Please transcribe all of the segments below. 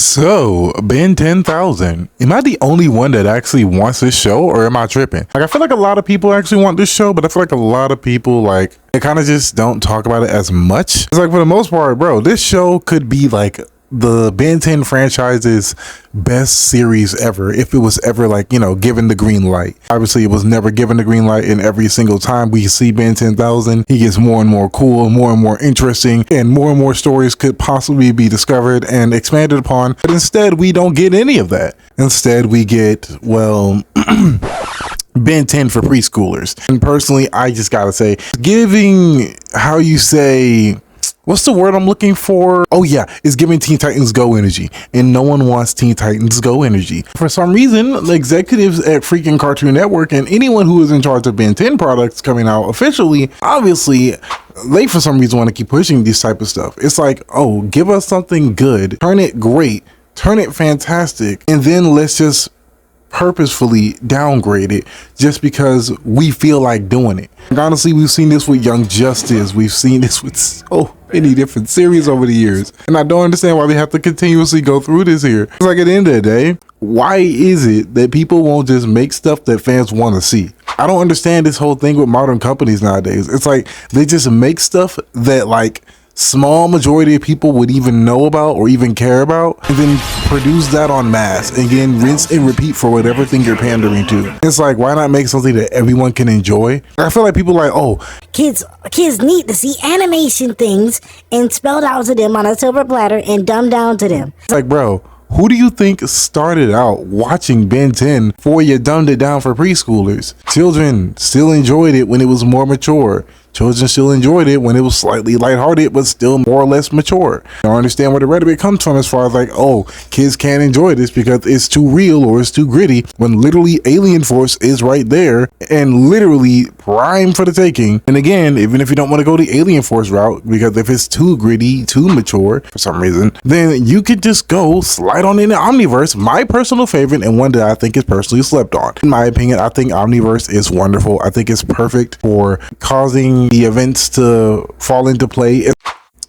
So, Ben 10,000. Am I the only one that actually wants this show, or am I tripping? Like, I feel like a lot of people actually want this show, but I feel like a lot of people, like, they kind of just don't talk about it as much. It's like, for the most part, bro, this show could be like the Ben 10 franchise's best series ever if it was ever, like, you know, given the green light. Obviously, it was never given the green light, and every single time we see Ben 10,000, he gets more and more cool, more and more interesting, and more stories could possibly be discovered and expanded upon. But instead, we don't get any of that. Instead, we get, well, Ben 10 for preschoolers. And personally, I just gotta say, giving, how you say, what's the word I'm looking for? Oh yeah, it's giving Teen Titans Go energy, and no one wants Teen Titans Go energy. For some reason, the executives at freaking Cartoon Network and anyone who is in charge of Ben 10 products coming out officially, obviously, they for some reason want to keep pushing this type of stuff. It's like, oh, give us something good, turn it great, turn it fantastic, and then let's just purposefully downgrade it just because we feel like doing it. And honestly, we've seen this with Young Justice. We've seen this with so many different series over the years. And I don't understand why they have to continuously go through this here. It's like, at the end of the day, why is it that people won't just make stuff that fans want to see? I don't understand this whole thing with modern companies nowadays. It's like they just make stuff that, like, small majority of people would even know about or even care about, and then produce that on mass and again rinse and repeat for whatever thing you're pandering to. It's like, why not make something that everyone can enjoy? I feel like people are like, oh, kids need to see animation things and spelled out to them on a silver platter and dumbed down to them. Like, bro, who do you think started out watching Ben 10 before you dumbed it down for preschoolers? Children still enjoyed it when it was more mature. Children still enjoyed it when it was slightly lighthearted, but still more or less mature. I don't understand where the rhetoric comes from as far as like, oh, kids can't enjoy this because it's too real or it's too gritty, when literally Alien Force is right there and literally prime for the taking. And again, even if you don't want to go the Alien Force route, because if it's too gritty, too mature for some reason, then you could just go slide on into Omniverse, my personal favorite and one that I think is personally slept on. In my opinion, I think Omniverse is wonderful. I think it's perfect for causing the events to fall into play.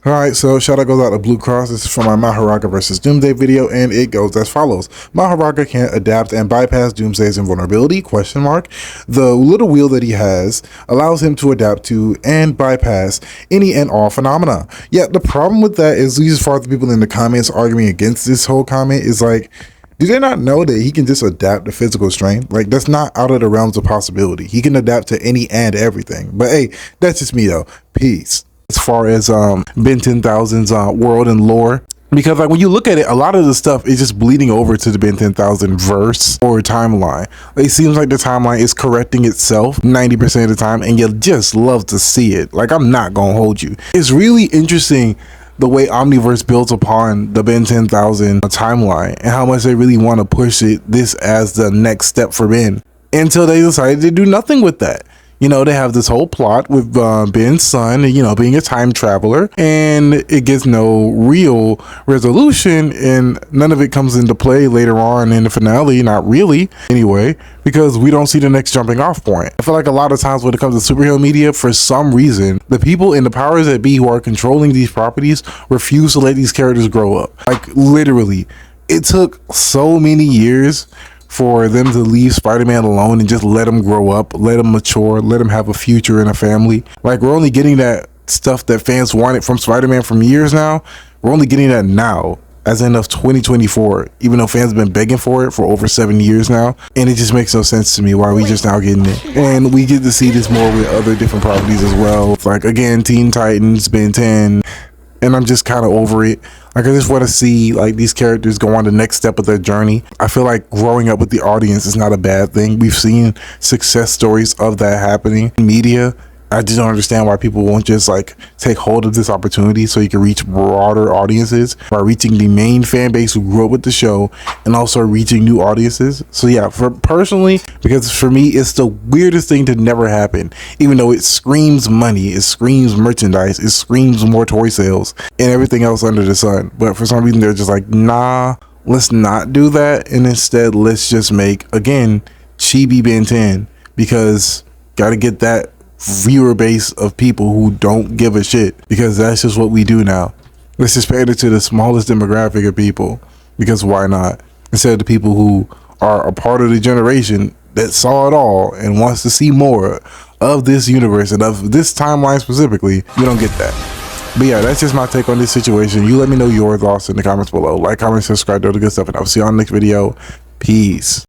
Alright, so shout out goes out to Blue Cross. This is from my Maharaga versus Doomsday video, and it goes as follows. Maharaga can't adapt and bypass Doomsday's invulnerability, ? The little wheel that he has allows him to adapt to and bypass any and all phenomena. Yet the problem with that is, at least as far as the people in the comments arguing against this whole comment, is like, do they not know that he can just adapt to physical strength? Like, that's not out of the realms of possibility. He can adapt to any and everything. But hey, that's just me though. Peace. As far as Ben 10,000's world and lore, because like when you look at it, a lot of the stuff is just bleeding over to the Ben 10,000 verse or timeline. It seems like the timeline is correcting itself 90% of the time, and you just love to see it. Like, I'm not gonna hold you. It's really interesting the way Omniverse builds upon the Ben 10,000 timeline and how much they really want to push this as the next step for Ben, until they decided to do nothing with that. You know, they have this whole plot with Ben's son, you know, being a time traveler, and it gets no real resolution, and none of it comes into play later on in the finale, not really, anyway, because we don't see the next jumping off point. I feel like a lot of times when it comes to superhero media, for some reason, the people in the powers that be who are controlling these properties refuse to let these characters grow up. Like, literally, it took so many years for them to leave Spider-Man alone and just let him grow up, let him mature, let him have a future and a family. Like, we're only getting that stuff that fans wanted from Spider-Man from years now. We're only getting that now, as in of 2024, even though fans have been begging for it for over 7 years now. And it just makes no sense to me why we just now getting it. And we get to see this more with other different properties as well. Like, again, Teen Titans, Ben 10, and I'm just kind of over it. Like, I just want to see, like, these characters go on the next step of their journey. I feel like growing up with the audience is not a bad thing. We've seen success stories of that happening in media. I just don't understand why people won't just like take hold of this opportunity so you can reach broader audiences by reaching the main fan base who grew up with the show and also reaching new audiences. So yeah, for personally, because for me, it's the weirdest thing to never happen, even though it screams money, it screams merchandise, it screams more toy sales and everything else under the sun. But for some reason, they're just like, nah, let's not do that. And instead, let's just make, again, chibi Ben 10, because gotta get that viewer base of people who don't give a shit, because that's just what we do now. Let's just pander to the smallest demographic of people. because why not? Instead of the people who are a part of the generation that saw it all and wants to see more of this universe and of this timeline specifically, we don't get that. But yeah, that's just my take on this situation. You let me know your thoughts in the comments below. Like, comment, subscribe, do all the good stuff, and I'll see you on the next video. Peace.